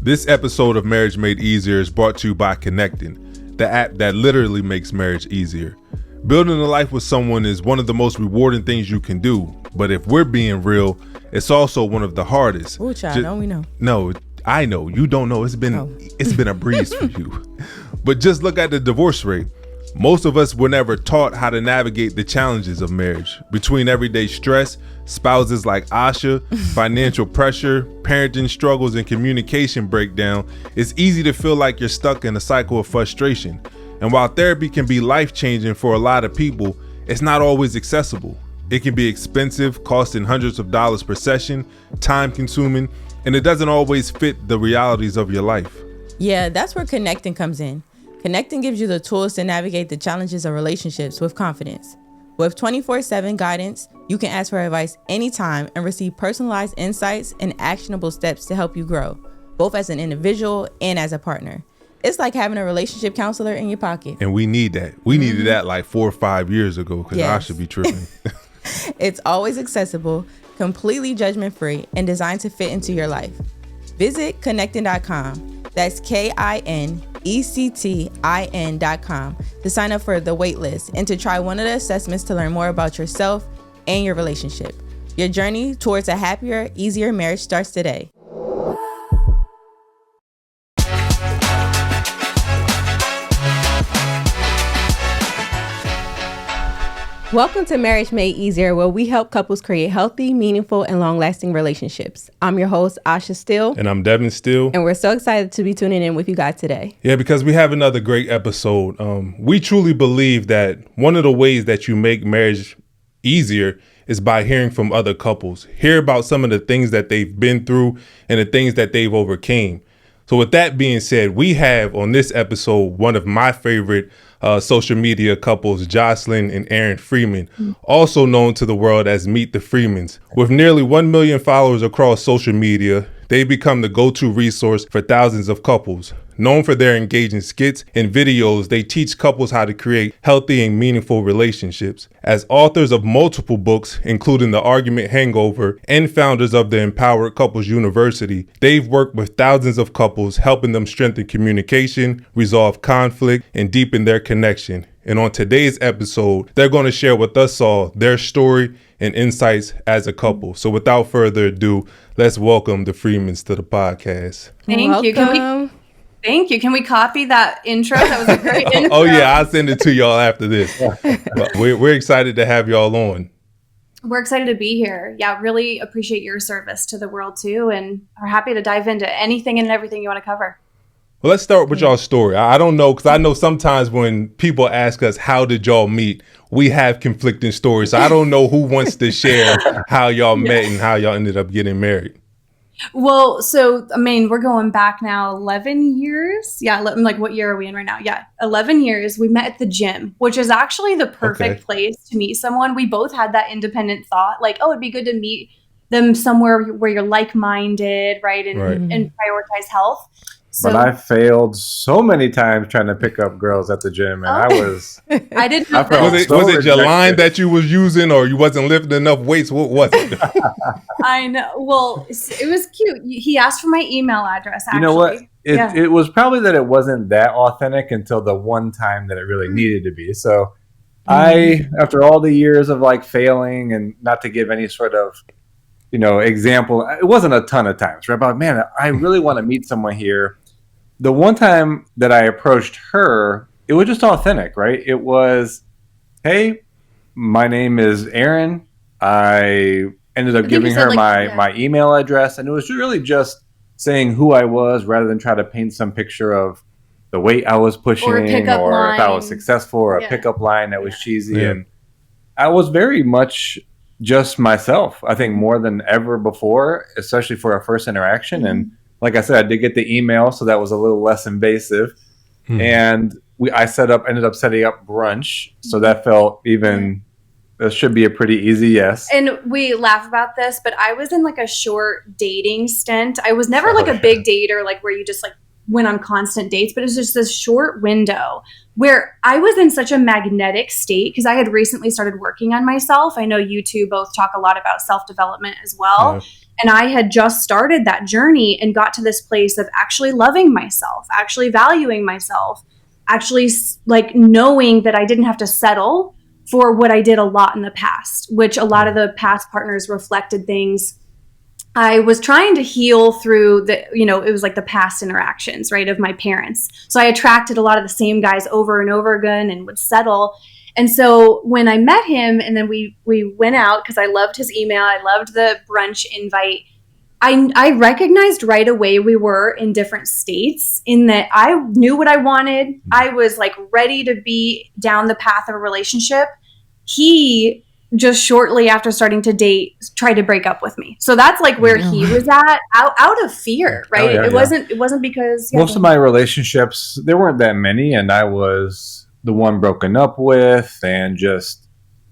This episode of Marriage Made Easier is brought to you by Connecting, the app that literally makes marriage easier. Building a life with someone is one of the most rewarding things you can do, but if we're being real, it's also one of the hardest. Ooh, child, don't we know? No, I know. You don't know. It's been a breeze for you. But just look at the divorce rate. Most of us were never taught how to navigate the challenges of marriage. Between everyday stress, spouses like Asha, financial pressure, parenting struggles, and communication breakdown, it's easy to feel like you're stuck in a cycle of frustration. And while therapy can be life-changing for a lot of people, it's not always accessible. It can be expensive, costing hundreds of dollars per session, time-consuming, and it doesn't always fit the realities of your life. Yeah, that's where Connecting comes in. Connecting gives you the tools to navigate the challenges of relationships with confidence. With 24/7 guidance, you can ask for advice anytime and receive personalized insights and actionable steps to help you grow, both as an individual and as a partner. It's like having a relationship counselor in your pocket. And we need that. We needed that like 4 or 5 years ago because I should be tripping. It's always accessible, completely judgment-free, and designed to fit into your life. Visit connecting.com. That's KINECTIN.com to sign up for the wait list and to try one of the assessments to learn more about yourself and your relationship. Your journey towards a happier, easier marriage starts today. Welcome to Marriage Made Easier, where we help couples create healthy, meaningful, and long-lasting relationships. I'm your host, Asha Steele. And I'm Devin Steele. And we're so excited to be tuning in with you guys today. Yeah, because we have another great episode. We truly believe that one of the ways that you make marriage easier is by hearing from other couples. Hear about some of the things that they've been through and the things that they've overcame. So with that being said, we have on this episode one of my favorite social media couples, Jocelyn and Aaron Freeman, also known to the world as Meet the Freemans. With nearly 1 million followers across social media, they become the go-to resource for thousands of couples. Known for their engaging skits and videos, they teach couples how to create healthy and meaningful relationships. As authors of multiple books, including The Argument Hangover, and founders of the Empowered Couples University, they've worked with thousands of couples, helping them strengthen communication, resolve conflict, and deepen their connection. And on today's episode, they're going to share with us all their story and insights as a couple. So without further ado, let's welcome the Freemans to the podcast. Thank you. Thank you. Can we copy that intro? That was a great intro. Oh, yeah. I'll send it to y'all after this. But we're excited to have y'all on. We're excited to be here. Yeah, really appreciate your service to the world, too. And are happy to dive into anything and everything you want to cover. Well, let's start with y'all's story. I don't know, because I know sometimes when people ask us, how did y'all meet? We have conflicting stories. So I don't know who wants to share how y'all met and how y'all ended up getting married. Well, so, I mean, we're going back now 11 years. Yeah, like what year are we in right now? Yeah, 11 years. We met at the gym, which is actually the perfect place to meet someone. We both had that independent thought, like, oh, it'd be good to meet them somewhere where you're like-minded, right? And prioritize health. So, but I failed so many times trying to pick up girls at the gym, and I didn't. Was it your line that you was using, or you wasn't lifting enough weights? What was it? I know. Well, it was cute. He asked for my email address. Actually, you know what? It was probably that it wasn't that authentic until the one time that it really needed to be. So, after all the years of like failing, and not to give any sort of example, it wasn't a ton of times, right? But man, I really want to meet someone here. The one time that I approached her, it was just authentic, right? It was, hey, my name is Aaron. I ended up giving her my email address, and it was really just saying who I was rather than try to paint some picture of the weight I was pushing or if I was successful or a pickup line that was cheesy. Yeah. And I was very much just myself, I think, more than ever before, especially for our first interaction. And like I said, I did get the email, so that was a little less invasive. And I ended up setting up brunch, so that felt that should be a pretty easy yes. And we laugh about this, but I was in like a short dating stint. I was never like a big dater, like where you just like went on constant dates, but it was just this short window where I was in such a magnetic state because I had recently started working on myself. I know you two both talk a lot about self-development as well. And I had just started that journey and got to this place of actually loving myself, actually valuing myself, actually like knowing that I didn't have to settle for what I did a lot in the past, which a lot of the past partners reflected things I was trying to heal through it was like the past interactions, right, of my parents. So I attracted a lot of the same guys over and over again and would settle. And so when I met him and then we went out, because I loved his email, I loved the brunch invite, I recognized right away we were in different states, in that I knew what I wanted. I was like ready to be down the path of a relationship. He just shortly after starting to date tried to break up with me. So that's like where he was at, out of fear, right? It wasn't because most of my relationships, there weren't that many, and I was the one broken up with, and just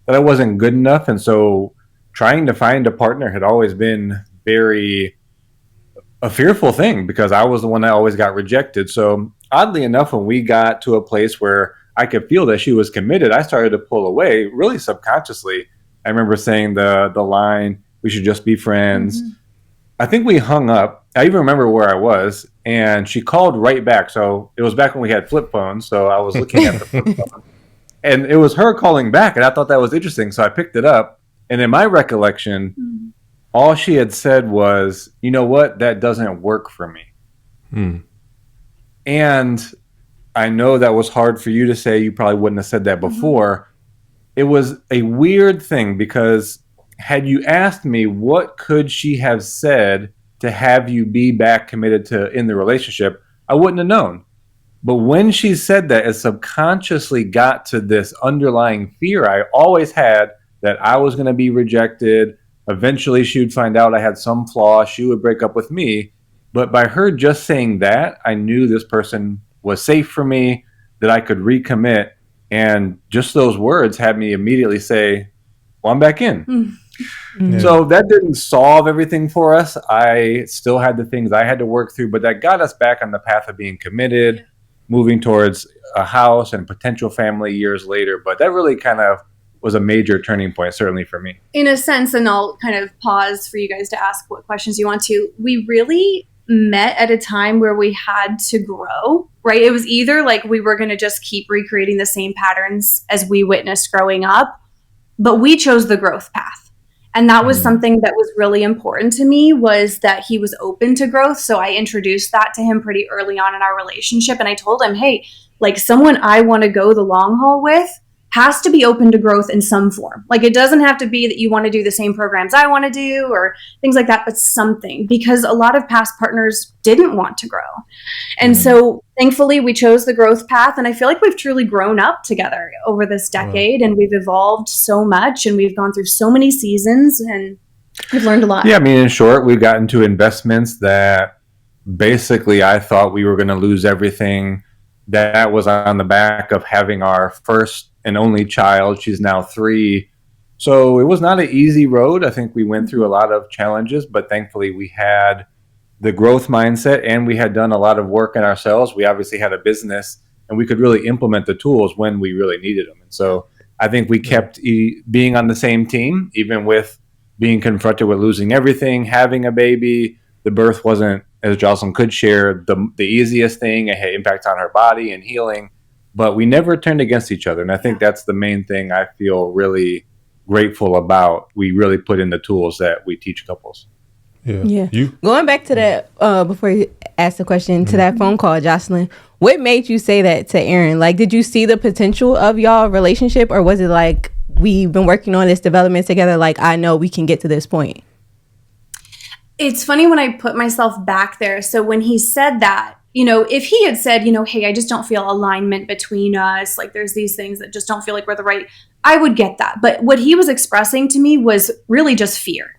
that I wasn't good enough. And so trying to find a partner had always been a fearful thing, because I was the one that always got rejected. So oddly enough, when we got to a place where I could feel that she was committed, I started to pull away really subconsciously. I remember saying the line, "We should just be friends." Mm-hmm. I think we hung up. I even remember where I was, and she called right back. So it was back when we had flip phones. So I was looking at the flip phone, and it was her calling back. And I thought that was interesting. So I picked it up. And in my recollection, all she had said was, "You know what? That doesn't work for me." And I know that was hard for you to say. You probably wouldn't have said that before. It was a weird thing, because had you asked me what could she have said to have you be back committed to in the relationship, I wouldn't have known. But when she said that, it subconsciously got to this underlying fear I always had that I was going to be rejected. Eventually she would find out I had some flaw. She would break up with me. But by her just saying that, I knew this person was safe for me, that I could recommit. And just those words had me immediately say, well, I'm back in. So that didn't solve everything for us. I still had the things I had to work through, but that got us back on the path of being committed, moving towards a house and potential family years later. But that really kind of was a major turning point, certainly for me. In a sense, and I'll kind of pause for you guys to ask what questions you want to. We really met at a time where we had to grow, right? It was either like we were going to just keep recreating the same patterns as we witnessed growing up, but we chose the growth path. And that was something that was really important to me, was that he was open to growth. So I introduced that to him pretty early on in our relationship. And I told him, hey, like someone I want to go the long haul with has to be open to growth in some form. Like it doesn't have to be that you want to do the same programs I want to do or things like that, but something, because a lot of past partners didn't want to grow. And so thankfully we chose the growth path. And I feel like we've truly grown up together over this decade, and we've evolved so much, and we've gone through so many seasons, and we've learned a lot. Yeah, I mean, in short, we've gotten to investments that basically I thought we were going to lose everything. That was on the back of having our first and only child. She's now 3. So it was not an easy road. I think we went through a lot of challenges, but thankfully we had the growth mindset, and we had done a lot of work in ourselves. We obviously had a business, and we could really implement the tools when we really needed them. And so I think we kept being on the same team, even with being confronted with losing everything, having a baby. The birth wasn't, as Jocelyn could share, the easiest thing. It had impact on her body and healing, but we never turned against each other. And I think that's the main thing I feel really grateful about. We really put in the tools that we teach couples. Yeah. You? Going back to that, before you ask the question, to that phone call, Jocelyn, what made you say that to Aaron? Like, did you see the potential of y'all relationship, or was it like, we've been working on this development together, like, I know we can get to this point? It's funny when I put myself back there. So when he said that, if he had said, hey, I just don't feel alignment between us, like there's these things that just don't feel like we're the right, I would get that. But what he was expressing to me was really just fear.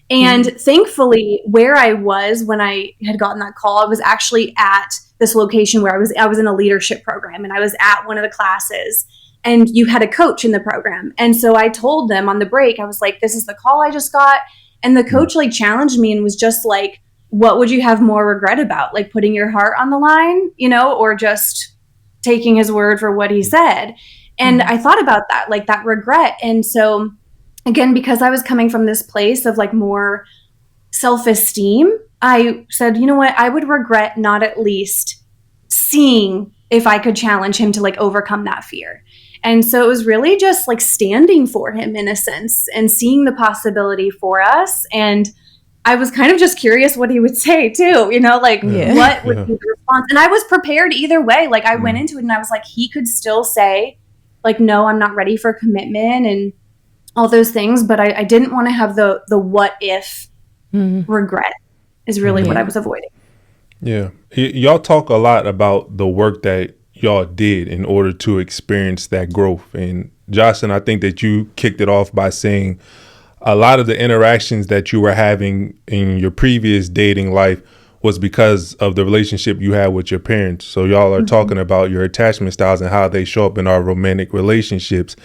And thankfully, where I was when I had gotten that call, I was actually at this location where I was in a leadership program, and I was at one of the classes, and you had a coach in the program. And so I told them on the break, I was like, this is the call I just got. And the coach like challenged me and was just like, what would you have more regret about? Like putting your heart on the line, or just taking his word for what he said. And I thought about that, like that regret. And so again, because I was coming from this place of like more self-esteem, I said, you know what, I would regret not at least seeing if I could challenge him to like overcome that fear. And so it was really just like standing for him in a sense and seeing the possibility for us. And I was kind of just curious what he would say too, you know, like what would be the response? And I was prepared either way. Like I went into it and I was like, he could still say like, no, I'm not ready for commitment and all those things. But I didn't want to have the what if regret is really what I was avoiding. Yeah. Y'all talk a lot about the work that y'all did in order to experience that growth. And Jocelyn, I think that you kicked it off by saying a lot of the interactions that you were having in your previous dating life was because of the relationship you had with your parents. So y'all are talking about your attachment styles and how they show up in our romantic relationships.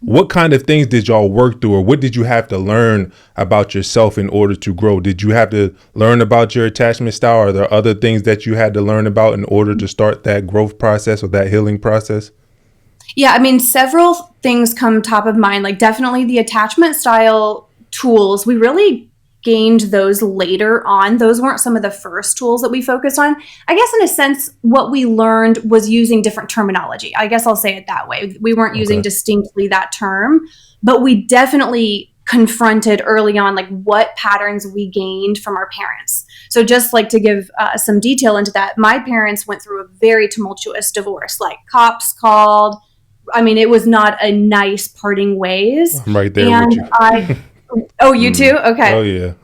What kind of things did y'all work through, or what did you have to learn about yourself in order to grow? Did you have to learn about your attachment style? Or are there other things that you had to learn about in order to start that growth process or that healing process? Yeah, I mean, several things come top of mind, like definitely the attachment style tools. We really gained those later on. Those weren't some of the first tools that we focused on. I guess in a sense, what we learned was using different terminology. I guess I'll say it that way. We weren't using distinctly that term, but we definitely confronted early on, like what patterns we gained from our parents. So just like to give some detail into that, my parents went through a very tumultuous divorce, like cops called. I mean, it was not a nice parting ways. I'm right there with you. Oh, you too? Okay.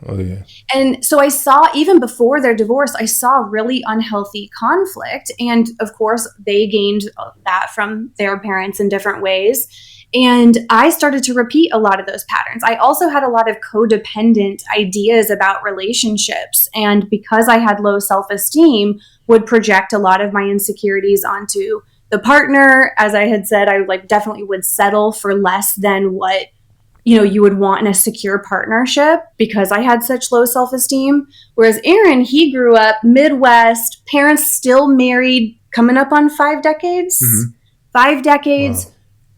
Oh, yeah. And so I saw, even before their divorce, I saw really unhealthy conflict. And of course, they gained that from their parents in different ways. And I started to repeat a lot of those patterns. I also had a lot of codependent ideas about relationships. And because I had low self-esteem, would project a lot of my insecurities onto the partner. As I had said, I like definitely would settle for less than what, you know, you would want in a secure partnership because I had such low self-esteem. Whereas Aaron, he grew up Midwest, parents still married, coming up on 5 decades. 5 decades. Wow.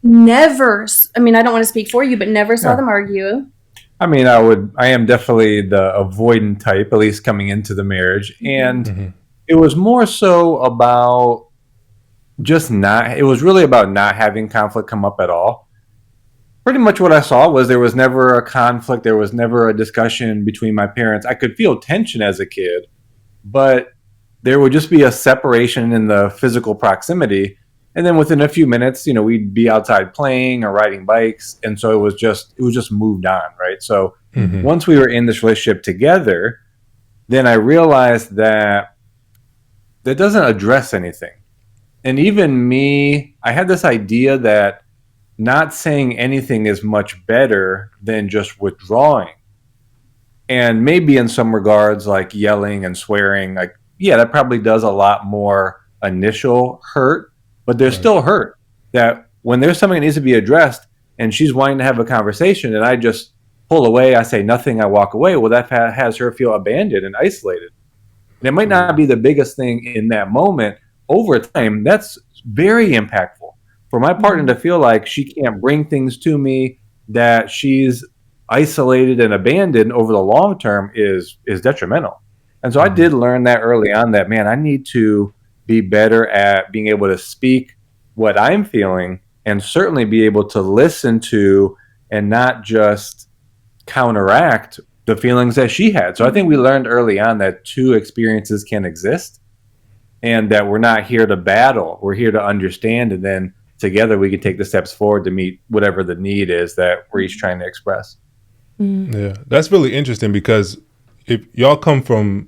Never, I mean, I don't want to speak for you, but never saw them argue. I mean, I am definitely the avoidant type, at least coming into the marriage. And it was more so about it was really about not having conflict come up at all. Pretty much what I saw was there was never a conflict. There was never a discussion between my parents. I could feel tension as a kid, but there would just be a separation in the physical proximity. And then within a few minutes, you know, we'd be outside playing or riding bikes. And so it was just moved on, right? So once we were in this relationship together, then I realized that doesn't address anything. And even me, I had this idea that not saying anything is much better than just withdrawing. And maybe in some regards, like yelling and swearing, like, yeah, that probably does a lot more initial hurt, but there's still hurt that when there's something that needs to be addressed and she's wanting to have a conversation and I just pull away, I say nothing, I walk away. Well, that has her feel abandoned and isolated. And it might not be the biggest thing in that moment. Over time, that's very impactful. For my partner to feel like she can't bring things to me, that she's isolated and abandoned over the long term is detrimental. And so I did learn that early on that, man, I need to be better at being able to speak what I'm feeling and certainly be able to listen to and not just counteract the feelings that she had. So I think we learned early on that two experiences can exist and that we're not here to battle. We're here to understand, and then together we can take the steps forward to meet whatever the need is that we're each trying to express. Yeah, that's really interesting because if y'all come from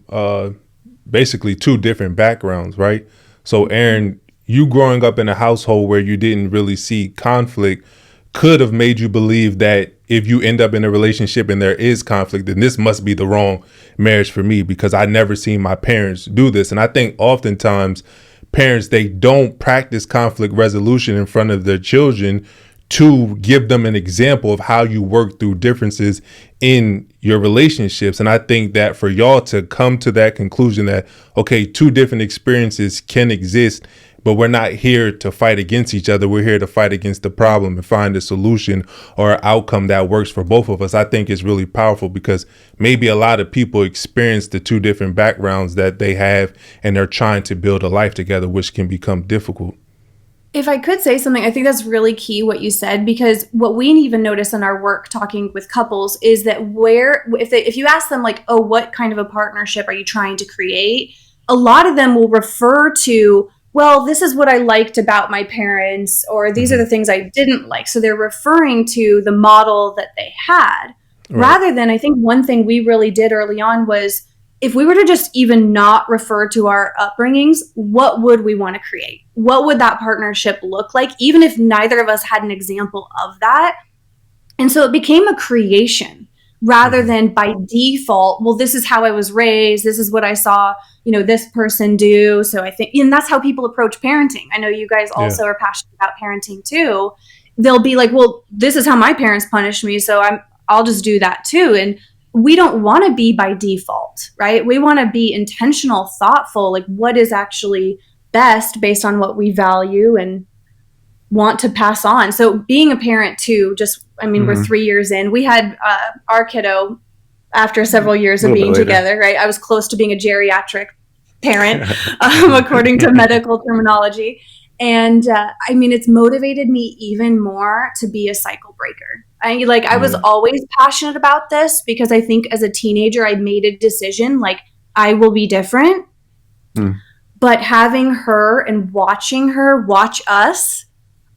basically two different backgrounds, right? So Aaron, you growing up in a household where you didn't really see conflict could have made you believe that if you end up in a relationship and there is conflict, then this must be the wrong marriage for me because I never seen my parents do this. And I think oftentimes parents, they don't practice conflict resolution in front of their children to give them an example of how you work through differences in your relationships. And I think that for y'all to come to that conclusion that, okay, two different experiences can exist but we're not here to fight against each other. We're here to fight against the problem and find a solution or an outcome that works for both of us. I think it's really powerful because maybe a lot of people experience the two different backgrounds that they have, and they're trying to build a life together, which can become difficult. If I could say something, I think that's really key what you said, because what we even notice in our work talking with couples is that if you ask them like, oh, what kind of a partnership are you trying to create? A lot of them will refer to, well, this is what I liked about my parents, or these are the things I didn't like. So they're referring to the model that they had, rather than, I think one thing we really did early on was, if we were to just even not refer to our upbringings, what would we want to create? What would that partnership look like, even if neither of us had an example of that? And so it became a creation rather than by default, well, this is how I was raised. This is what I saw, this person do. So I think, and that's how people approach parenting. I know you guys also are passionate about parenting too. They'll be like, well, this is how my parents punished me, so I'll just do that too. And we don't want to be by default, right? We want to be intentional, thoughtful, like what is actually best based on what we value and want to pass on. So being a parent too, we're 3 years in. We had our kiddo after several years of being together, right? I was close to being a geriatric parent, according to medical terminology. And it's motivated me even more to be a cycle breaker. I was always passionate about this because I think as a teenager, I made a decision, like I will be different. But having her and watching her watch us,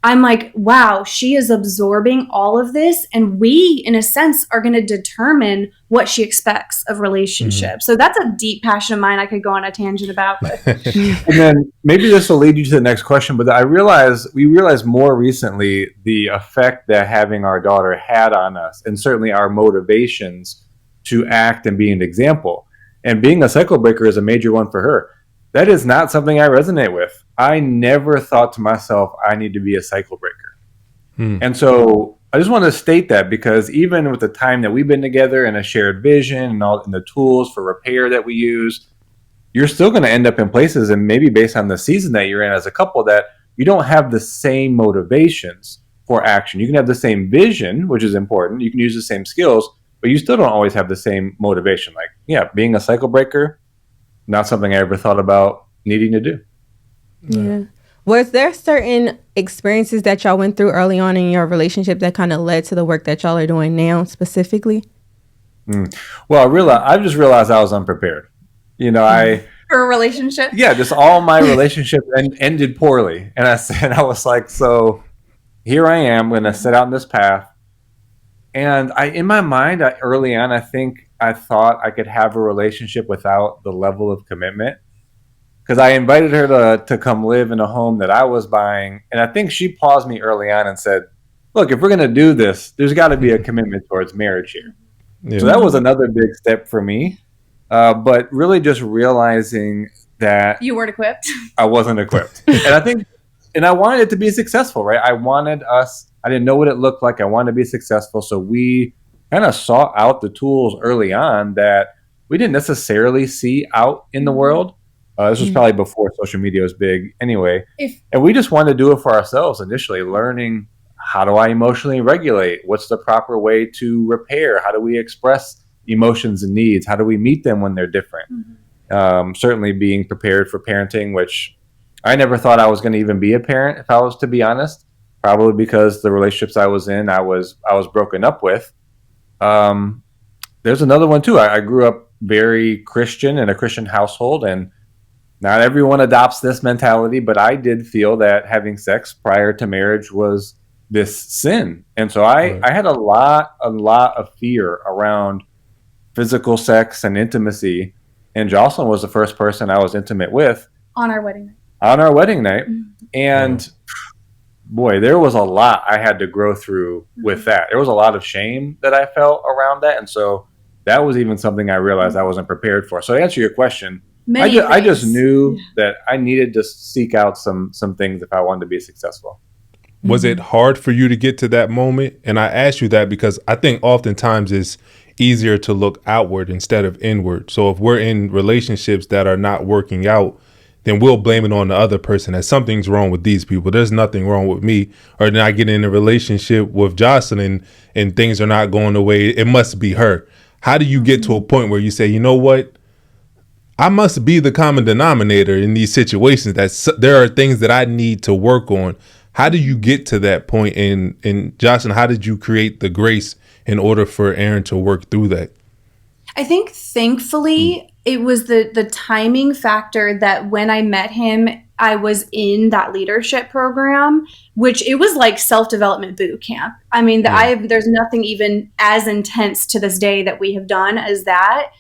I'm like, wow, she is absorbing all of this. And we, in a sense, are going to determine what she expects of relationships. So that's a deep passion of mine I could go on a tangent about. And then maybe this will lead you to the next question, but we realized more recently the effect that having our daughter had on us, and certainly our motivations to act and be an example. And being a cycle breaker is a major one for her. That is not something I resonate with. I never thought to myself, I need to be a cycle breaker. And so I just want to state that, because even with the time that we've been together and a shared vision and the tools for repair that we use, you're still going to end up in places, and maybe based on the season that you're in as a couple, that you don't have the same motivations for action. You can have the same vision, which is important. You can use the same skills, but you still don't always have the same motivation. Like, being a cycle breaker, not something I ever thought about needing to do. Yeah. Was there certain experiences that y'all went through early on in your relationship that kind of led to the work that y'all are doing now specifically? Well, I just realized I was unprepared. For a relationship? Yeah, just all my relationships ended poorly. And I was like, so here I am going to set out in this path. And in my mind, early on, I think I thought I could have a relationship without the level of commitment, because I invited her to come live in a home that I was buying. And I think she paused me early on and said, look, if we're going to do this, there's got to be a commitment towards marriage here. Yeah. So that was another big step for me. But really just realizing that you weren't equipped. I wasn't equipped. And I wanted it to be successful, right? I didn't know what it looked like. I wanted to be successful. So we kind of sought out the tools early on that we didn't necessarily see out in the world. This was probably before social media was big anyway. And we just wanted to do it for ourselves initially, learning, how do I emotionally regulate? What's the proper way to repair? How do we express emotions and needs? How do we meet them when they're different? Certainly being prepared for parenting, which I never thought I was going to even be a parent, if I was to be honest, probably because the relationships I was in, I was broken up with. There's another one too. I grew up very Christian in a Christian household, and not everyone adopts this mentality, but I did feel that having sex prior to marriage was this sin. And so I had a lot of fear around physical sex and intimacy. And Jocelyn was the first person I was intimate with. On our wedding night. And boy, there was a lot I had to grow through with that. There was a lot of shame that I felt around that. And so that was even something I realized I wasn't prepared for. So to answer your question, I just knew that I needed to seek out some things if I wanted to be successful. Was it hard for you to get to that moment? And I asked you that because I think oftentimes it's easier to look outward instead of inward. So if we're in relationships that are not working out, then we'll blame it on the other person that something's wrong with these people. There's nothing wrong with me. Or then I get in a relationship with Jocelyn and things are not going the way, it must be her. How do you get to a point where you say, you know what? I must be the common denominator in these situations. There are things that I need to work on. How do you get to that point? And Jocelyn, how did you create the grace in order for Aaron to work through that? I think thankfully it was the timing factor that when I met him, I was in that leadership program, which it was like self-development boot camp. I mean, there's nothing even as intense to this day that we have done as that.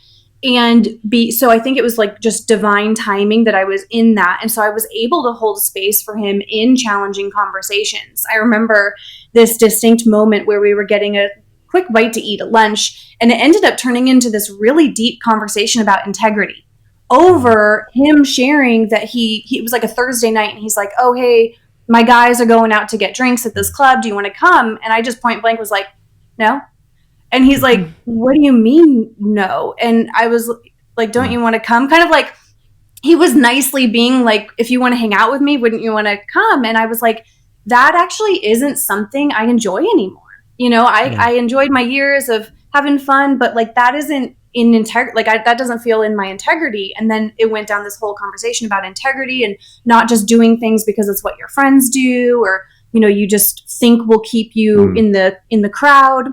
So I think it was like just divine timing that I was in that. And so I was able to hold space for him in challenging conversations. I remember this distinct moment where we were getting a quick bite to eat at lunch, and it ended up turning into this really deep conversation about integrity over him sharing that it was like a Thursday night, and he's like, oh, hey, my guys are going out to get drinks at this club. Do you want to come? And I just point blank was like, no. And he's like, what do you mean no? And I was like, don't you want to come? Kind of like he was nicely being like, if you want to hang out with me, wouldn't you want to come? And I was like, that actually isn't something I enjoy anymore. You know, I enjoyed my years of having fun, but like that isn't in integrity. Like that doesn't feel in my integrity. And then it went down this whole conversation about integrity and not just doing things because it's what your friends do, or, you know, you just think will keep you in the crowd.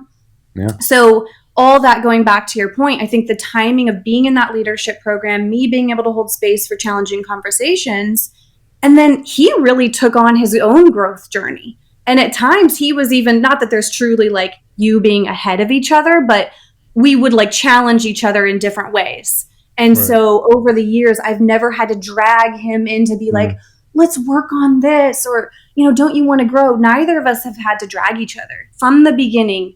Yeah. So all that going back to your point, I think the timing of being in that leadership program, me being able to hold space for challenging conversations, and then he really took on his own growth journey. And at times he was even, not that there's truly like you being ahead of each other, but we would like challenge each other in different ways. And so over the years, I've never had to drag him in to be like, let's work on this, or, you know, don't you want to grow? Neither of us have had to drag each other from the beginning.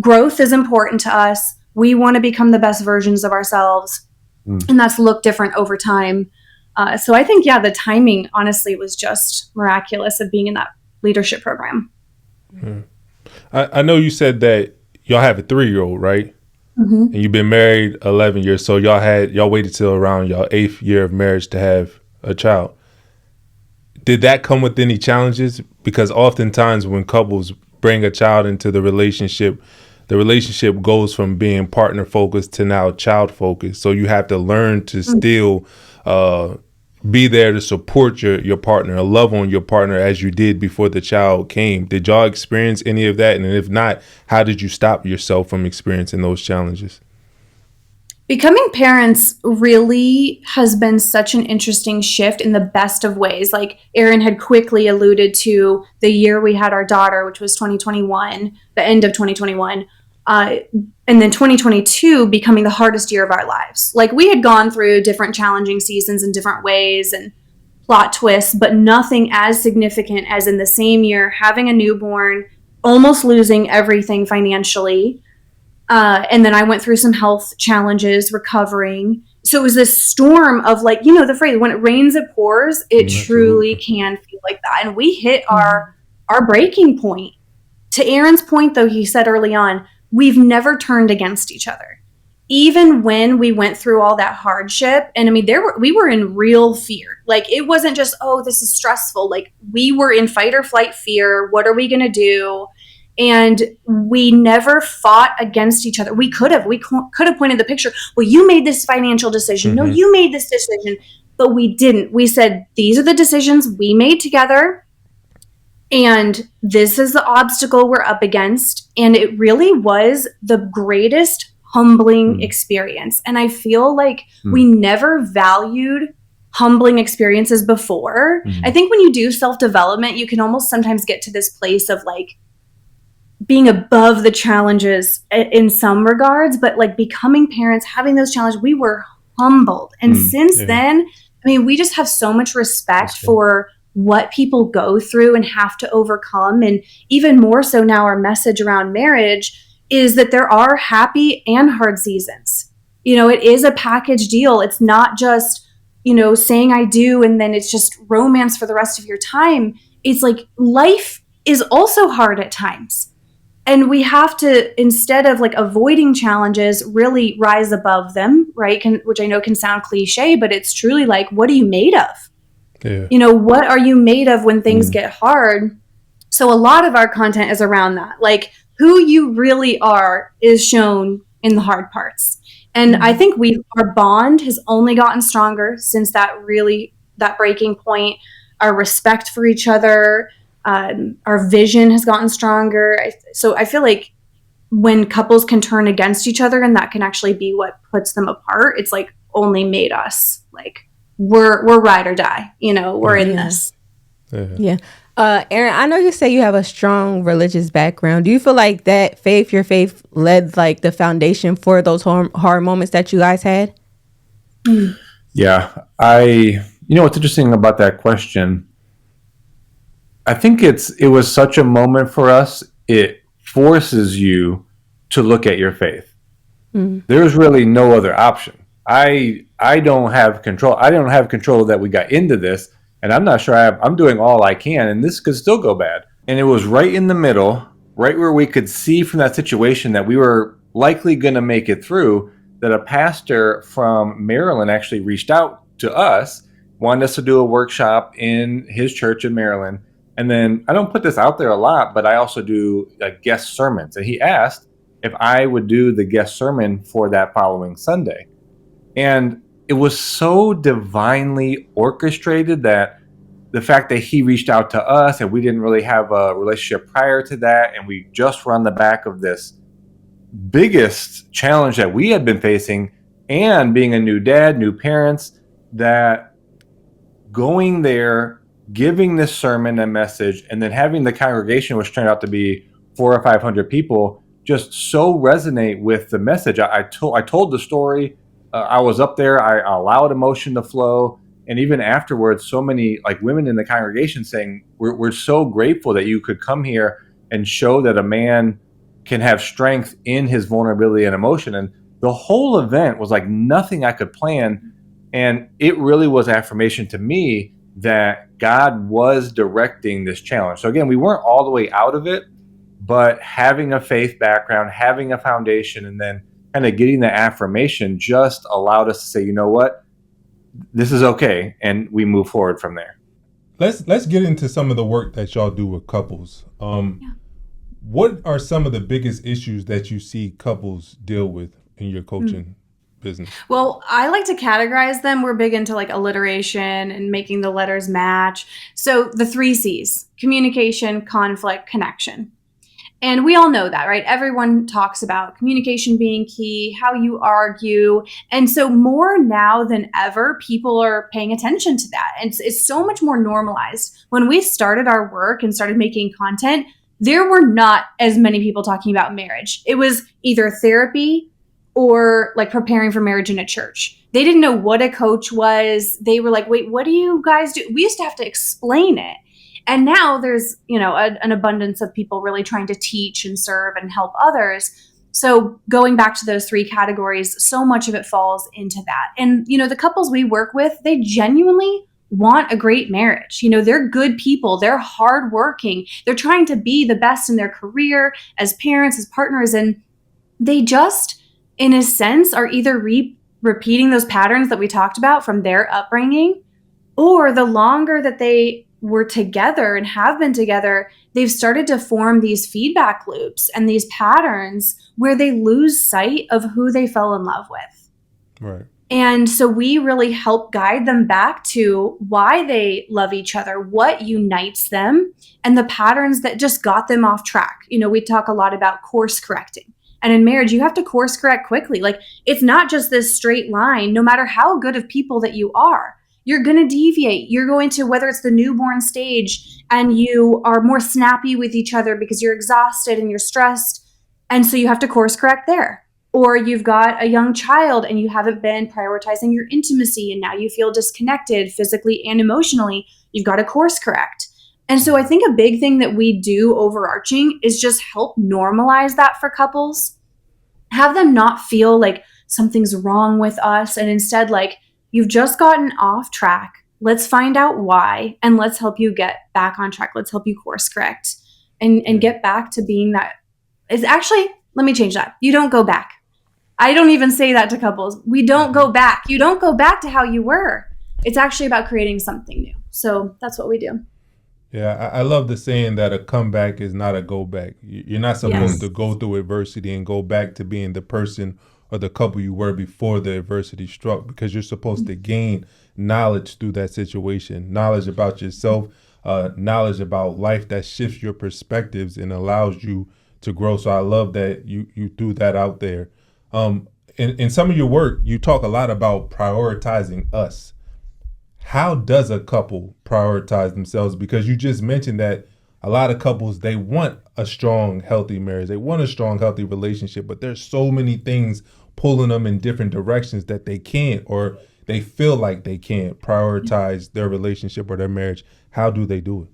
Growth is important to us. We want to become the best versions of ourselves. And that's looked different over time. So I think, the timing honestly was just miraculous of being in that leadership program. I know you said that y'all have a 3-year-old, right? And you've been married 11 years. So y'all waited till around your 8th year of marriage to have a child. Did that come with any challenges? Because oftentimes when couples bring a child into the relationship goes from being partner focused to now child focused. So you have to learn to still be there to support your partner, love on your partner as you did before the child came. Did y'all experience any of that? And if not, how did you stop yourself from experiencing those challenges? Becoming parents really has been such an interesting shift in the best of ways. Like Aaron had quickly alluded to the year we had our daughter, which was 2021, the end of 2021. And then 2022 becoming the hardest year of our lives. Like we had gone through different challenging seasons in different ways and plot twists, but nothing as significant as in the same year having a newborn, almost losing everything financially. And then I went through some health challenges, recovering. So it was this storm of like, you know, the phrase, when it rains, it pours. It truly can feel like that. And we hit our breaking point. To Aaron's point, though, he said early on, we've never turned against each other. Even when we went through all that hardship, and I mean, we were in real fear. Like it wasn't just, oh, this is stressful. Like we were in fight or flight fear. What are we going to do? And we never fought against each other. We could have pointed the picture. Well, you made this financial decision. No, you made this decision, but we didn't. We said, these are the decisions we made together. And this is the obstacle we're up against. And it really was the greatest humbling experience. And I feel like we never valued humbling experiences before. I think when you do self-development, you can almost sometimes get to this place of like being above the challenges in some regards, but like becoming parents, having those challenges, we were humbled. And since then, I mean, we just have so much respect for what people go through and have to overcome. And even more so now, our message around marriage is that there are happy and hard seasons. You know, it is a package deal. It's not just, you know, saying I do and then it's just romance for the rest of your time. It's like life is also hard at times. And we have to, instead of like avoiding challenges, really rise above them, right? Which I know can sound cliche, but it's truly like, what are you made of? Yeah. You know, what are you made of when things get hard? So a lot of our content is around that. Like, who you really are is shown in the hard parts. And I think our bond has only gotten stronger since that breaking point. Our respect for each other, our vision has gotten stronger. So I feel like when couples can turn against each other, and that can actually be what puts them apart, it's like only made us like we're ride or die. You know, we're in this. Yeah. Aaron, I know you say you have a strong religious background. Do you feel like that your faith led like the foundation for those hard moments that you guys had? Yeah. What's interesting about that question, I think it was such a moment for us. It forces you to look at your faith. There's really no other option. I don't have control. I don't have control that we got into this, and I'm not sure I'm doing all I can, and this could still go bad. And it was right in the middle, right where we could see from that situation that we were likely going to make it through, that a pastor from Maryland actually reached out to us, wanted us to do a workshop in his church in Maryland. And then I don't put this out there a lot, but I also do guest sermons. And he asked if I would do the guest sermon for that following Sunday. And it was so divinely orchestrated that the fact that he reached out to us and we didn't really have a relationship prior to that, and we just were on the back of this biggest challenge that we had been facing, and being a new dad, new parents, that going there, giving this sermon and message, and then having the congregation, which turned out to be 400 or 500 people, just so resonate with the message. I told the story. I was up there. I allowed emotion to flow. And even afterwards, so many like women in the congregation saying, we're so grateful that you could come here and show that a man can have strength in his vulnerability and emotion. And the whole event was like nothing I could plan. And it really was affirmation to me that God was directing this challenge. So again, we weren't all the way out of it, but having a faith background, having a foundation, and then kind of getting the affirmation just allowed us to say, you know what, this is okay. And we move forward from there. Let's get into some of the work that y'all do with couples. What are some of the biggest issues that you see couples deal with in your coaching business? Well, I like to categorize them. We're big into like alliteration and making the letters match. So the 3 C's: communication, conflict, connection. And we all know that, right? Everyone talks about communication being key, how you argue. And so more now than ever, people are paying attention to that. And it's so much more normalized. When we started our work and started making content, there were not as many people talking about marriage. It was either therapy or like preparing for marriage in a church. They didn't know what a coach was. They were like, wait, what do you guys do? We used to have to explain it. And now there's, an abundance of people really trying to teach and serve and help others. So going back to those 3 categories, so much of it falls into that. And, the couples we work with, they genuinely want a great marriage. They're good people. They're hardworking. They're trying to be the best in their career as parents, as partners. And they just, in a sense, are either repeating those patterns that we talked about from their upbringing, or the longer that they were together and have been together, they've started to form these feedback loops and these patterns where they lose sight of who they fell in love with. Right. And so we really help guide them back to why they love each other, what unites them, and the patterns that just got them off track. We talk a lot about course correcting. And in marriage, you have to course correct quickly. Like, it's not just this straight line, no matter how good of people that you are. You're going to deviate. You're going to, whether it's the newborn stage and you are more snappy with each other because you're exhausted and you're stressed. And so you have to course correct there. Or you've got a young child and you haven't been prioritizing your intimacy and now you feel disconnected physically and emotionally. You've got to course correct. And so I think a big thing that we do overarching is just help normalize that for couples. Have them not feel like something's wrong with us, and instead like, you've just gotten off track. Let's find out why, and let's help you get back on track. Let's help you course correct and get back to being that Is actually, let me change that. You don't go back. I don't even say that to couples. We don't go back. You don't go back to how you were. It's actually about creating something new. So that's what we do. Yeah, I love the saying that a comeback is not a go back. You're not supposed Yes. to go through adversity and go back to being the person or the couple you were before the adversity struck, because you're supposed to gain knowledge through that situation, knowledge about yourself, knowledge about life that shifts your perspectives and allows you to grow. So I love that you threw that out there. In some of your work, you talk a lot about prioritizing us. How does a couple prioritize themselves? Because you just mentioned that a lot of couples, they want a strong, healthy marriage. They want a strong, healthy relationship, but there's so many things pulling them in different directions that they can't, or they feel like they can't prioritize their relationship or their marriage. How do they do it?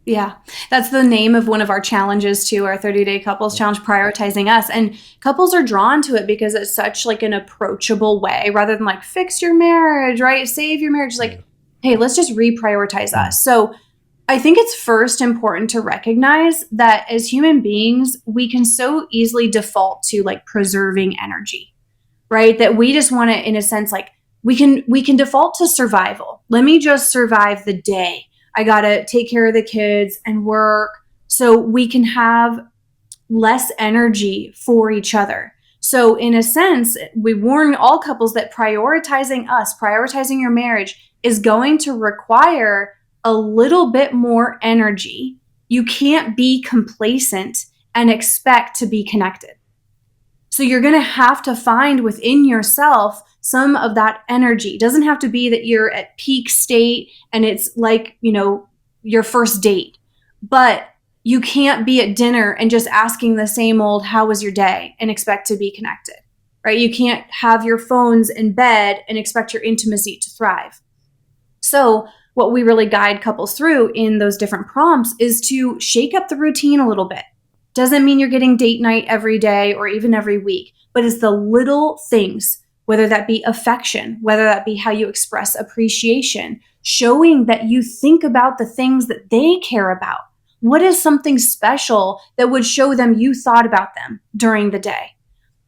Yeah, that's the name of one of our challenges too, our 30-day couples challenge, prioritizing us. And couples are drawn to it because it's such like an approachable way, rather than like fix your marriage, right? Save your marriage. Like, hey, let's just reprioritize us. So I think it's first important to recognize that as human beings, we can so easily default to like preserving energy, right? That we just want to, in a sense, like we can default to survival. Let me just survive the day. I got to take care of the kids and work so we can have less energy for each other. So in a sense, we warn all couples that prioritizing us, prioritizing your marriage is going to require a little bit more energy. You can't be complacent and expect to be connected. So you're going to have to find within yourself some of that energy. It doesn't have to be that you're at peak state and it's like, your first date, but you can't be at dinner and just asking the same old, how was your day, and expect to be connected, right? You can't have your phones in bed and expect your intimacy to thrive. So what we really guide couples through in those different prompts is to shake up the routine a little bit. Doesn't mean you're getting date night every day or even every week, but it's the little things, whether that be affection, whether that be how you express appreciation, showing that you think about the things that they care about. What is something special that would show them you thought about them during the day?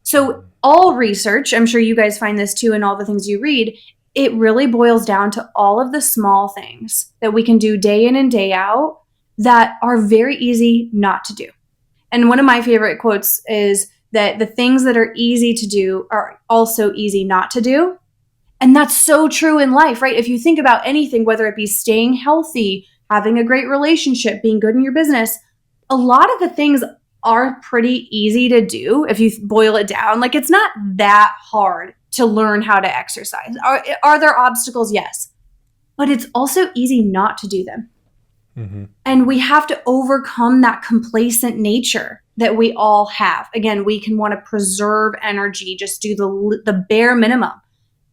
So all research, I'm sure you guys find this too in all the things you read, it really boils down to all of the small things that we can do day in and day out that are very easy not to do. And one of my favorite quotes is that the things that are easy to do are also easy not to do. And that's so true in life, right? If you think about anything, whether it be staying healthy, having a great relationship, being good in your business, a lot of the things are pretty easy to do if you boil it down. Like, it's not that hard to learn how to exercise. Are there obstacles? Yes. But it's also easy not to do them. Mm-hmm. And we have to overcome that complacent nature that we all have. Again, we can want to preserve energy, just do the bare minimum.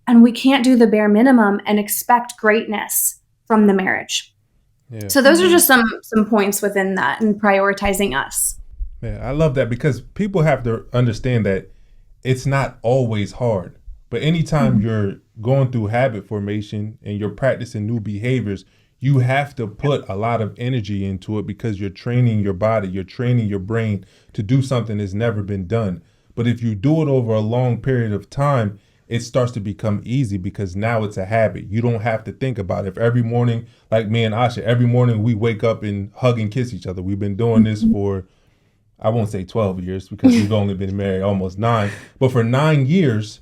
And we can't do the bare minimum and expect greatness from the marriage. Yeah. So those are just some points within that and prioritizing us. Yeah, I love that, because people have to understand that it's not always hard. But anytime you're going through habit formation and you're practicing new behaviors, you have to put a lot of energy into it, because you're training your body, you're training your brain to do something that's never been done. But if you do it over a long period of time, it starts to become easy, because now it's a habit. You don't have to think about it. If every morning, like me and Asha, every morning we wake up and hug and kiss each other. We've been doing this for, I won't say 12 years, because we've only been married almost 9. But for 9 years,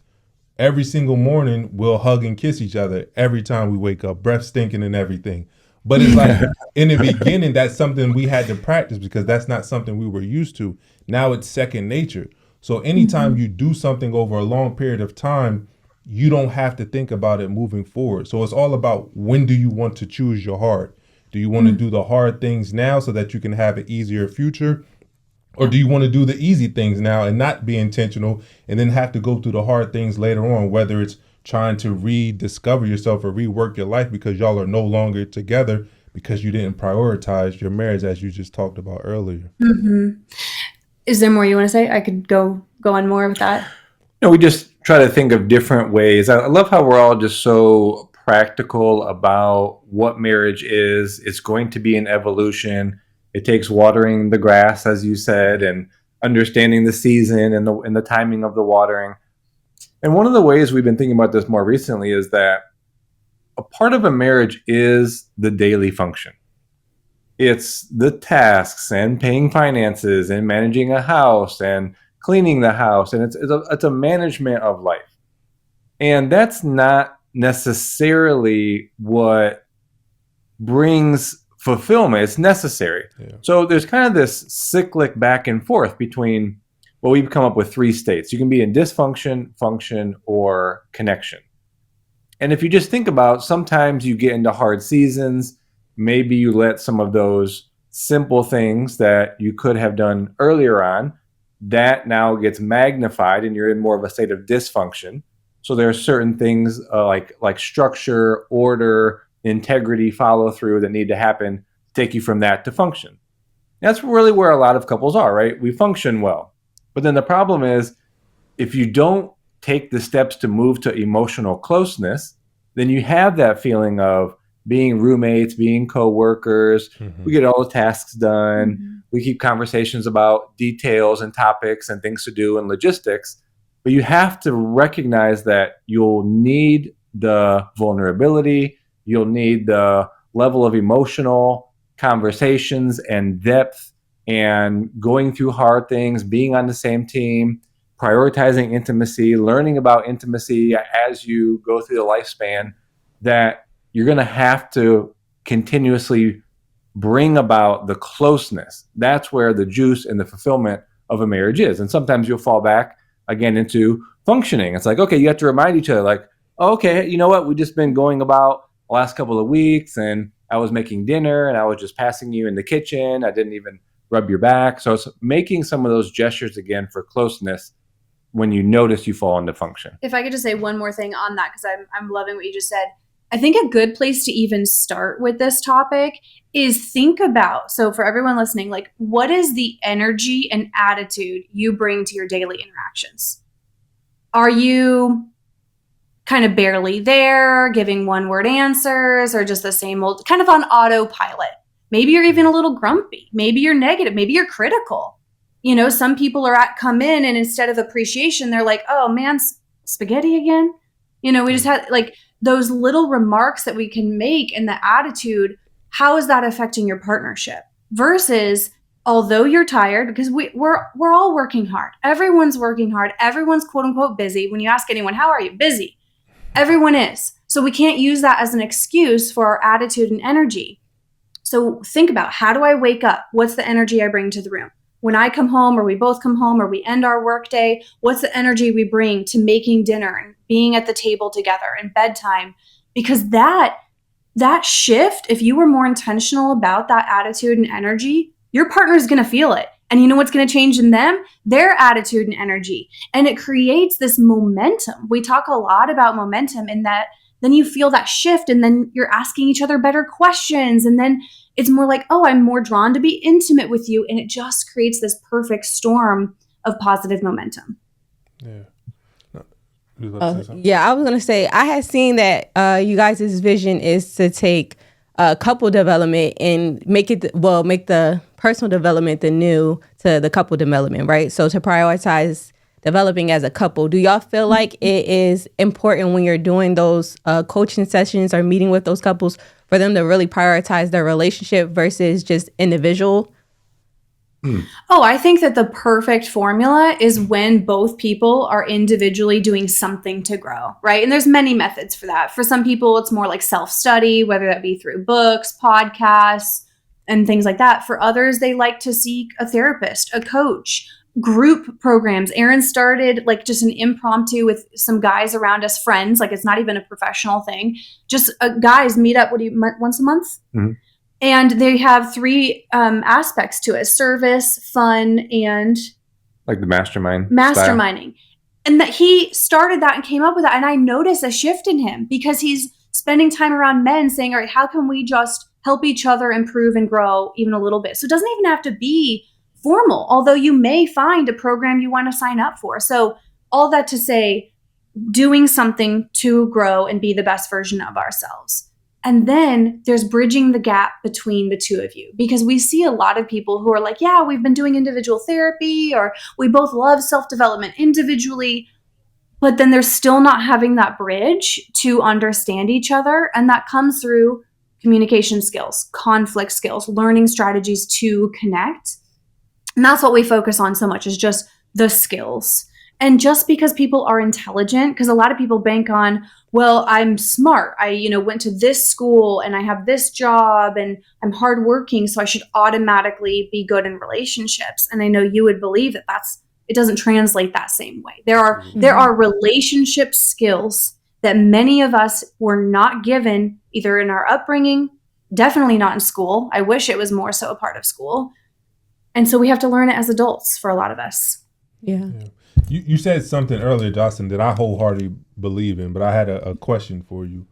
every single morning we'll hug and kiss each other every time we wake up, breath stinking and everything. But it's like in the beginning, that's something we had to practice, because that's not something we were used to. Now it's second nature. So anytime you do something over a long period of time, you don't have to think about it moving forward. So it's all about, when do you want to choose your heart? Do you want to do the hard things now so that you can have an easier future? Or do you want to do the easy things now and not be intentional, and then have to go through the hard things later on, whether it's trying to rediscover yourself or rework your life because y'all are no longer together because you didn't prioritize your marriage, as you just talked about earlier. Mm-hmm. Is there more you want to say? I could go on more with that. No, we just try to think of different ways. I love how we're all just so practical about what marriage is. It's going to be an evolution. It takes watering the grass, as you said, and understanding the season and the timing of the watering. And one of the ways we've been thinking about this more recently is that a part of a marriage is the daily function. It's the tasks and paying finances and managing a house and cleaning the house. And it's a management of life. And that's not necessarily what brings fulfillment. It's necessary. Yeah. So there's kind of this cyclic back and forth between, well, we've come up with 3 states. You can be in dysfunction, function, or connection. And if you just think about, sometimes you get into hard seasons, maybe you let some of those simple things that you could have done earlier on, that now gets magnified and you're in more of a state of dysfunction. So there are certain things like structure, order, integrity, follow through that need to happen to take you from that to function. That's really where a lot of couples are, right? We function well. But then the problem is, if you don't take the steps to move to emotional closeness, then you have that feeling of being roommates, being co-workers. Mm-hmm. We get all the tasks done. Mm-hmm. We keep conversations about details and topics and things to do and logistics. But you have to recognize that you'll need the vulnerability, you'll need the level of emotional conversations and depth and going through hard things, being on the same team, prioritizing intimacy, learning about intimacy as you go through the lifespan, that you're going to have to continuously bring about the closeness. That's where the juice and the fulfillment of a marriage is. And sometimes you'll fall back again into functioning. It's like, okay, you have to remind each other, like, oh, okay, you know what? We've just been going about the last couple of weeks, and I was making dinner and I was just passing you in the kitchen. I didn't even rub your back. So it's making some of those gestures again for closeness when you notice you fall into function. If I could just say one more thing on that, because I'm loving what you just said. I think a good place to even start with this topic is think about, so for everyone listening, like, what is the energy and attitude you bring to your daily interactions? Are you kind of barely there, giving one-word answers, or just the same old, kind of on autopilot? Maybe you're even a little grumpy. Maybe you're negative. Maybe you're critical. You know, some people come in and instead of appreciation, they're like, oh man, spaghetti again? You know, we just had like those little remarks that we can make in the attitude. How is that affecting your partnership? Versus, although you're tired, because we're all working hard. Everyone's working hard. Everyone's quote unquote busy. When you ask anyone, how are you? Busy. Everyone is. So we can't use that as an excuse for our attitude and energy. So think about, how do I wake up? What's the energy I bring to the room? When I come home, or we both come home, or we end our workday, what's the energy we bring to making dinner and being at the table together and bedtime? Because that shift, if you were more intentional about that attitude and energy, your partner is going to feel it. And you know what's going to change in them? Their attitude and energy. And it creates this momentum. We talk a lot about momentum, in that then you feel that shift, and then you're asking each other better questions. And then it's more like, oh, I'm more drawn to be intimate with you. And it just creates this perfect storm of positive momentum. Yeah. I was going to say, I had seen that you guys' vision is to take couple development and make the personal development the new to the couple development, right? So to prioritize developing as a couple. Do y'all feel like it is important when you're doing those coaching sessions or meeting with those couples for them to really prioritize their relationship versus just individual? Oh, I think that the perfect formula is when both people are individually doing something to grow, right? And there's many methods for that. For some people, it's more like self-study, whether that be through books, podcasts, and things like that. For others, they like to seek a therapist, a coach, group programs. Aaron started like just an impromptu with some guys around us, friends. Like, it's not even a professional thing. Just guys meet up, once a month? Mm-hmm. And they have 3 aspects to it: service, fun, and like the masterminding style. And that he started that and came up with that. And I noticed a shift in him, because he's spending time around men saying, all right, how can we just help each other improve and grow even a little bit? So it doesn't even have to be formal, although you may find a program you want to sign up for. So all that to say, doing something to grow and be the best version of ourselves. And then there's bridging the gap between the two of you, because we see a lot of people who are like, yeah, we've been doing individual therapy, or we both love self-development individually, but then they're still not having that bridge to understand each other. And that comes through communication skills, conflict skills, learning strategies to connect. And that's what we focus on so much, is just the skills. And just because people are intelligent, because a lot of people bank on, well, I'm smart. I, went to this school and I have this job and I'm hardworking, so I should automatically be good in relationships. And I know you would believe that it doesn't translate that same way. There are relationship skills that many of us were not given either in our upbringing, definitely not in school. I wish it was more so a part of school. And so we have to learn it as adults for a lot of us. Yeah. You said something earlier, Jocelyn, that I wholeheartedly believe in, but I had a question for you.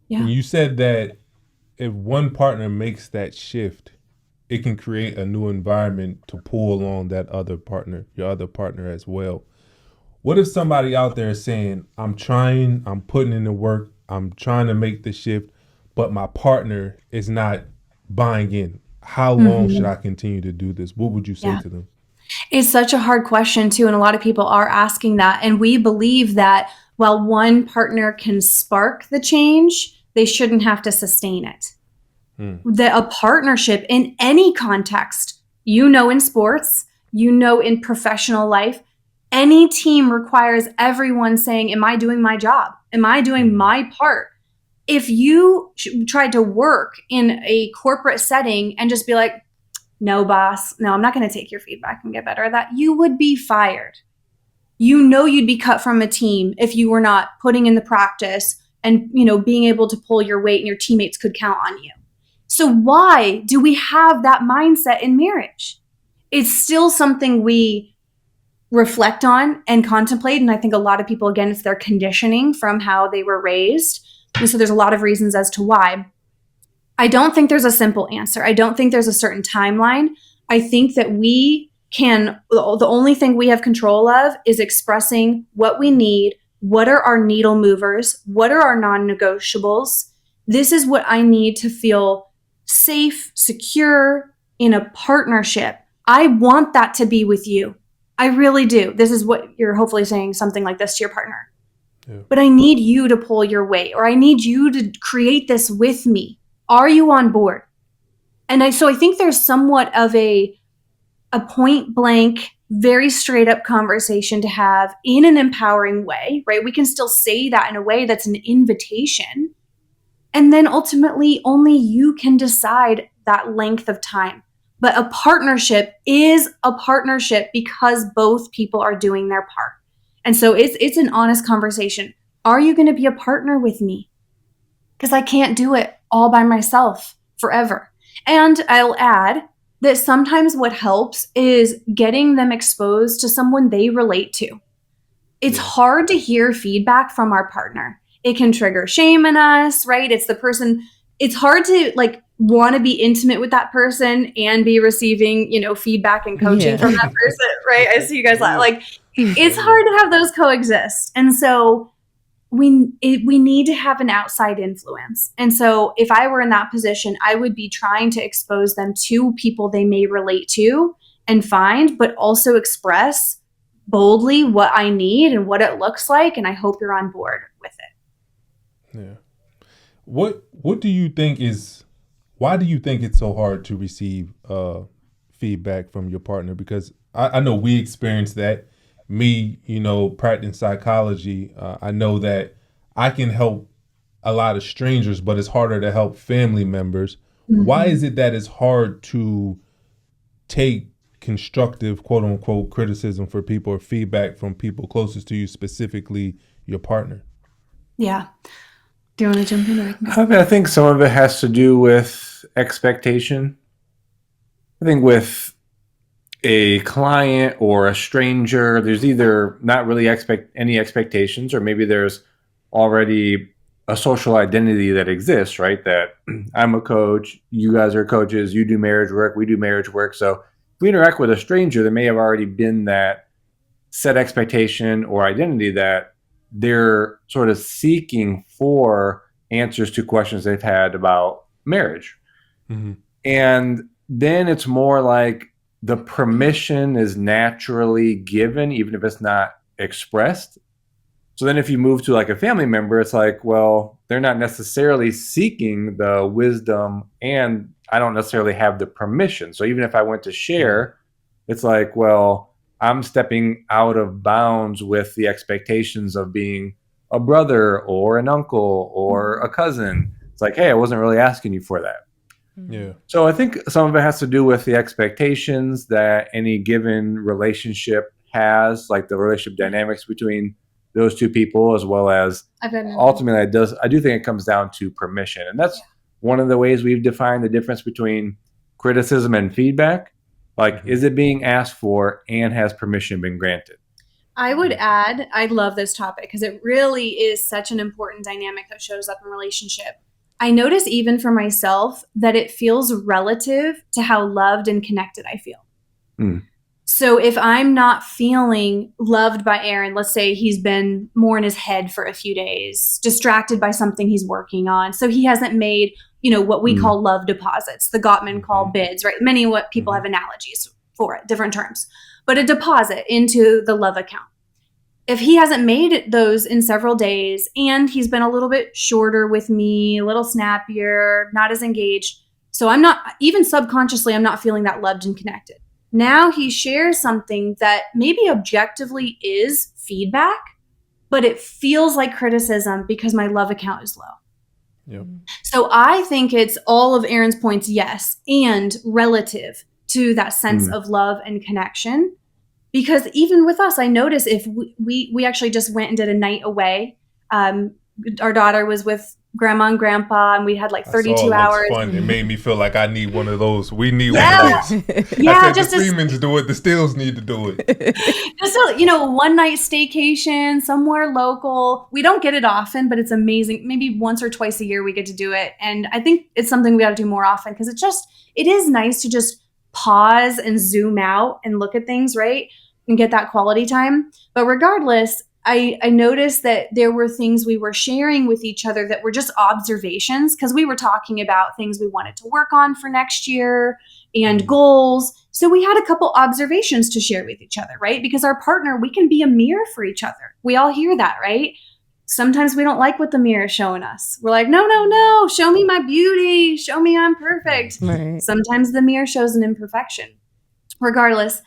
Yeah. When you said that if one partner makes that shift, it can create a new environment to pull along that other partner, your other partner as well. What if somebody out there is saying, I'm putting in the work, I'm trying to make the shift, but my partner is not buying in? How long should I continue to do this? What would you say to them? It's such a hard question too. And a lot of people are asking that. And we believe that while one partner can spark the change, they shouldn't have to sustain it. That a partnership in any context, in sports, in professional life, any team requires everyone saying, am I doing my job? Am I doing my part? If you tried to work in a corporate setting and just be like, no, boss, no, I'm not going to take your feedback and get better at that, you would be fired. You'd be cut from a team if you were not putting in the practice and, being able to pull your weight and your teammates could count on you. So why do we have that mindset in marriage? It's still something we reflect on and contemplate. And I think a lot of people, again, it's their conditioning from how they were raised. And so there's a lot of reasons as to why. I don't think there's a simple answer. I don't think there's a certain timeline. I think that the only thing we have control of is expressing what we need. What are our needle movers? What are our non-negotiables? This is what I need to feel safe, secure in a partnership. I want that to be with you. I really do. This is what you're hopefully saying, something like this to your partner. Yeah. But I need you to pull your weight, or I need you to create this with me. Are you on board? And so I think there's somewhat of a point blank, very straight up conversation to have in an empowering way, right? We can still say that in a way that's an invitation. And then ultimately, only you can decide that length of time. But a partnership is a partnership because both people are doing their part. And so it's an honest conversation. Are you going to be a partner with me? Because I can't do it all by myself forever. And I'll add that sometimes what helps is getting them exposed to someone they relate to. It's hard to hear feedback from our partner. It can trigger shame in us, right? It's hard to want to be intimate with that person and be receiving, feedback and coaching from that person, right? I see you guys it's hard to have those coexist. And so we need to have an outside influence. And so if I were in that position, I would be trying to expose them to people they may relate to and find, but also express boldly what I need and what it looks like. And I hope you're on board with it. Yeah. What do you think why do you think it's so hard to receive feedback from your partner? Because I know we experienced that. Me, practicing psychology, I know that I can help a lot of strangers, but it's harder to help family members. Mm-hmm. Why is it that it's hard to take constructive, quote unquote, criticism for people or feedback from people closest to you, specifically your partner? Yeah. Do you want to jump in? I think some of it has to do with expectation. I think with a client or a stranger, there's either not really any expectations, or maybe there's already a social identity that exists, right? That I'm a coach, you guys are coaches, you do marriage work, we do marriage work. So if we interact with a stranger, there may have already been that set expectation or identity that they're sort of seeking for answers to questions they've had about marriage. And then it's more like the permission is naturally given, even if it's not expressed. So then if you move to like a family member, it's like, well, they're not necessarily seeking the wisdom, and I don't necessarily have the permission. So even if I went to share, it's like, well, I'm stepping out of bounds with the expectations of being a brother or an uncle or a cousin. It's like, hey, I wasn't really asking you for that. Yeah. So I think some of it has to do with the expectations that any given relationship has, like the relationship dynamics between those two people, as well as ultimately I do think it comes down to permission. And that's one of the ways we've defined the difference between criticism and feedback. Like, is it being asked for and has permission been granted? I would add, I love this topic because it really is such an important dynamic that shows up in relationship. I notice even for myself that it feels relative to how loved and connected I feel. So if I'm not feeling loved by Aaron, let's say he's been more in his head for a few days, distracted by something he's working on. So he hasn't made, what we call love deposits, the Gottman call bids, right? Many what people have analogies for it, different terms, but a deposit into the love account. If he hasn't made those in several days and he's been a little bit shorter with me, a little snappier, not as engaged. So I'm not, even subconsciously, I'm not feeling that loved and connected. Now he shares something that maybe objectively is feedback, but it feels like criticism because my love account is low. Yep. So I think it's all of Aaron's points, yes, and relative to that sense of love and connection. Because even with us, I notice if we actually just went and did a night away. Our daughter was with grandma and grandpa, and we had like 32 hours. Fun. It made me feel like I need one of those. We need one of those. I said the Freemans do it. The Steels need to do it. Just a one night staycation somewhere local. We don't get it often, but it's amazing. Maybe once or twice a year we get to do it, and I think it's something we got to do more often because it is nice to just pause and zoom out and look at things, right? And get that quality time. But regardless, I noticed that there were things we were sharing with each other that were just observations because we were talking about things we wanted to work on for next year and goals. So we had a couple observations to share with each other, right? Because our partner, we can be a mirror for each other. We all hear that, right? Sometimes we don't like what the mirror is showing us. We're like, no, show me my beauty. Show me I'm perfect. Right. Sometimes the mirror shows an imperfection. Regardless,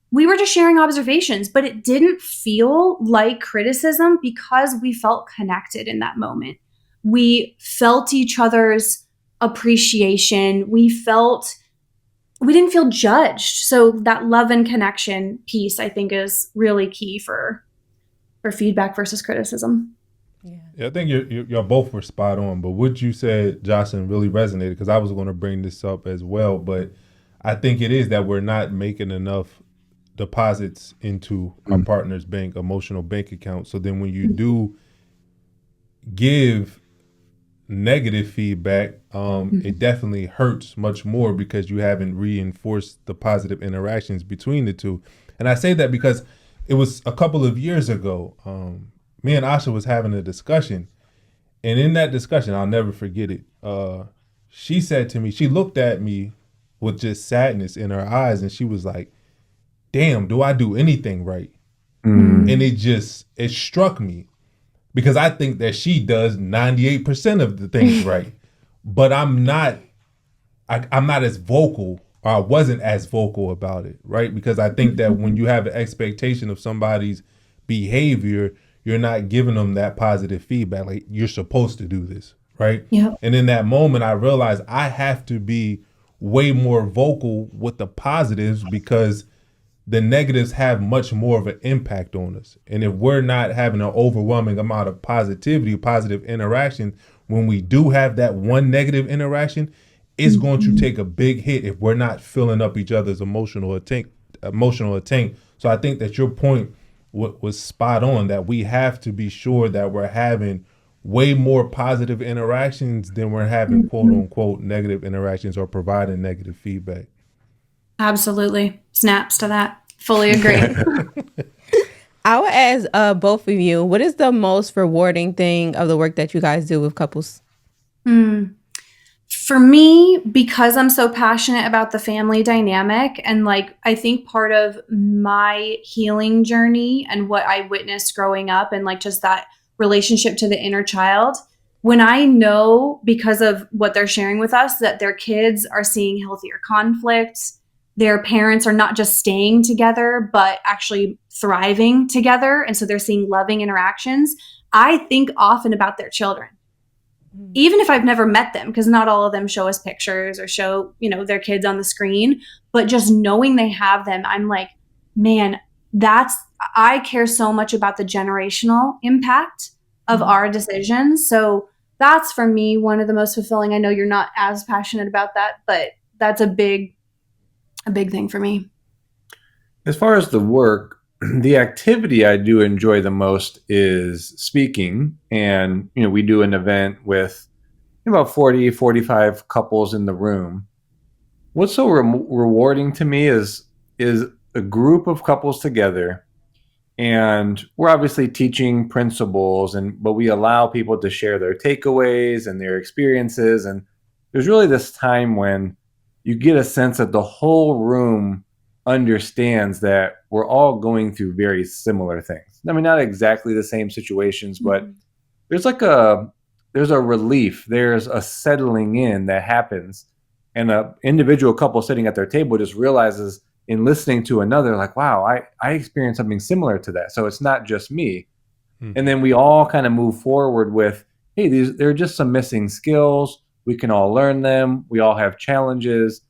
we were just sharing observations, but it didn't feel like criticism because we felt connected in that moment. We felt each other's appreciation. We didn't feel judged. So that love and connection piece, I think, is really key for feedback versus criticism. Yeah, I think you're both were spot on. But what you said, Jocelyn, really resonated because I was going to bring this up as well. But I think it is that we're not making enough deposits into our partner's emotional bank account. So then when you do give negative feedback, it definitely hurts much more because you haven't reinforced the positive interactions between the two. And I say that because it was a couple of years ago, me and Asha was having a discussion. And in that discussion, I'll never forget it. She said to me, she looked at me with just sadness in her eyes. And she was like, damn, do I do anything right? And it struck me because I think that she does 98% of the things right, but I'm not as vocal, or I wasn't as vocal about it, right? Because I think that when you have an expectation of somebody's behavior, you're not giving them that positive feedback. Like, you're supposed to do this, right? Yeah. And in that moment, I realized I have to be way more vocal with the positives because the negatives have much more of an impact on us. And if we're not having an overwhelming amount of positivity, positive interaction, when we do have that one negative interaction, it's going to take a big hit if we're not filling up each other's emotional tank. So I think that your point was spot on, that we have to be sure that we're having way more positive interactions than we're having quote unquote negative interactions or providing negative feedback. Absolutely. Snaps to that. Fully agree. I would ask both of you, what is the most rewarding thing of the work that you guys do with couples? For me, because I'm so passionate about the family dynamic, and like I think part of my healing journey and what I witnessed growing up and like just that relationship to the inner child, when I know because of what they're sharing with us that their kids are seeing healthier conflicts, their parents are not just staying together, but actually thriving together. And so they're seeing loving interactions. I think often about their children. Even if I've never met them, because not all of them show us pictures or show, their kids on the screen, but just knowing they have them, I'm like, man, I care so much about the generational impact of our decisions. So that's for me one of the most fulfilling. I know you're not as passionate about that, but that's a big thing for me. As far as the work, the activity I do enjoy the most is speaking. And, we do an event with about 40, 45 couples in the room. What's so rewarding to me is a group of couples together. And we're obviously teaching principles, but we allow people to share their takeaways and their experiences. And there's really this time when you get a sense that the whole room understands that we're all going through very similar things. I mean, not exactly the same situations, but there's a relief, there's a settling in that happens. And an individual couple sitting at their table just realizes in listening to another, like, wow, I experienced something similar to that. So it's not just me. And then we all kind of move forward with, hey, there are just some missing skills. We can all learn them. We all have challenges.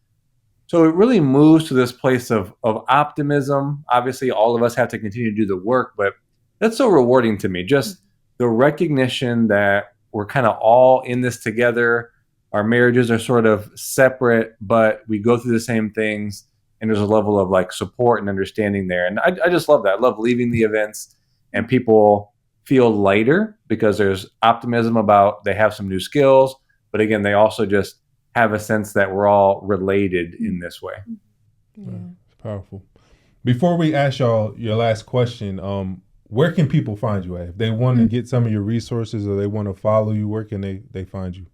So it really moves to this place of optimism. Obviously, all of us have to continue to do the work, but that's so rewarding to me. Just the recognition that we're kind of all in this together. Our marriages are sort of separate, but we go through the same things, and there's a level of like support and understanding there. And I just love that. I love leaving the events and people feel lighter because there's optimism about they have some new skills, but again, they also just have a sense that we're all related in this way. Yeah, it's powerful. Before we ask y'all your last question, where can people find you at? If they want to get some of your resources or they want to follow you, where can they find you?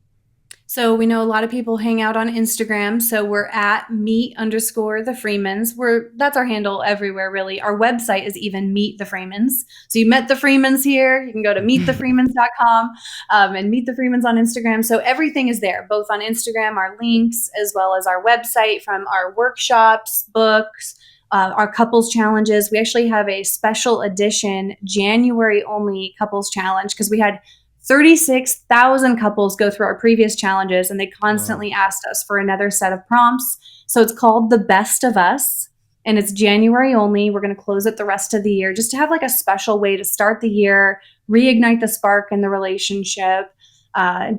So we know a lot of people hang out on Instagram. So we're at meet_the Freemans. That's our handle everywhere, really. Our website is even Meet the Freemans. So you met the Freemans here. You can go to meetthefreemans.com and Meet the Freemans on Instagram. So everything is there, both on Instagram, our links, as well as our website from our workshops, books, our couples challenges. We actually have a special edition January only couples challenge because we had 36,000 couples go through our previous challenges, and they constantly asked us for another set of prompts. So it's called The Best of Us, and it's January only. We're going to close it the rest of the year just to have like a special way to start the year, reignite the spark in the relationship,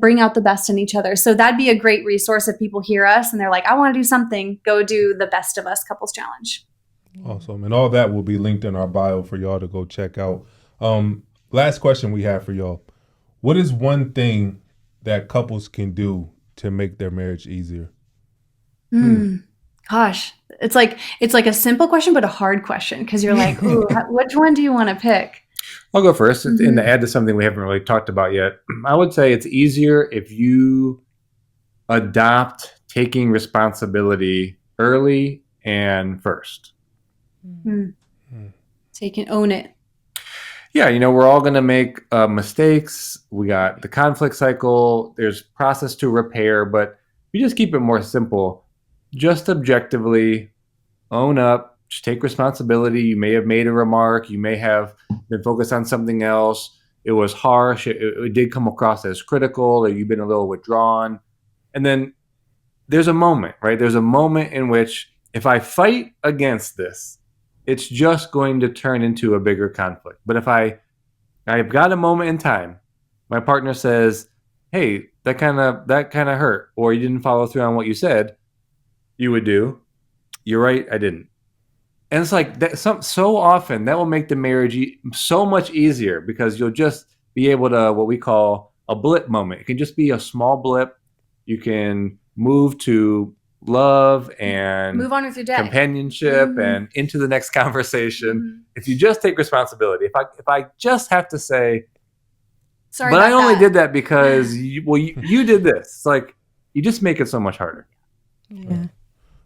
bring out the best in each other. So that'd be a great resource if people hear us and they're like, I want to do something, go do The Best of Us couples challenge. Awesome. And all that will be linked in our bio for y'all to go check out. Last question we have for y'all. What is one thing that couples can do to make their marriage easier? Gosh, it's like a simple question, but a hard question because you're like, ooh, which one do you want to pick? I'll go first. And to add to something we haven't really talked about yet, I would say it's easier if you adopt taking responsibility early and first. Own it. Yeah, we're all going to make mistakes. We got the conflict cycle. There's process to repair, but we just keep it more simple. Just objectively own up, just take responsibility. You may have made a remark. You may have been focused on something else. It was harsh. It did come across as critical, or you've been a little withdrawn. And then there's a moment, right? There's a moment in which if I fight against this, it's just going to turn into a bigger conflict. But if I've got a moment in time, my partner says, hey, that kind of hurt, or you didn't follow through on what you said you would do. You're right, I didn't. And it's like that. So often that will make the marriage so much easier because you'll just be able to, what we call a blip moment. It can just be a small blip. You can move to love and move on with your day, companionship, and into the next conversation. If you just take responsibility, if I just have to say, Sorry, but about I only that. did that because you did this. It's like you just make it so much harder. Yeah.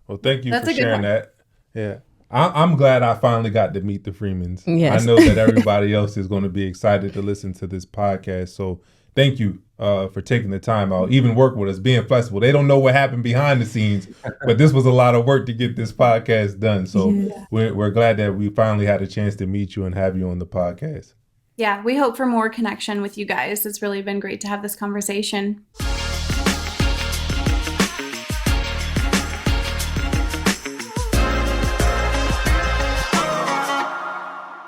Well, thank you That's for a good sharing one. that. Yeah. I'm glad I finally got to meet the Freemans. Yes. I know that everybody else is going to be excited to listen to this podcast. So thank you for taking the time out, even work with us, being flexible. They don't know what happened behind the scenes, but this was a lot of work to get this podcast done. So we're glad that we finally had a chance to meet you and have you on the podcast. Yeah, we hope for more connection with you guys. It's really been great to have this conversation.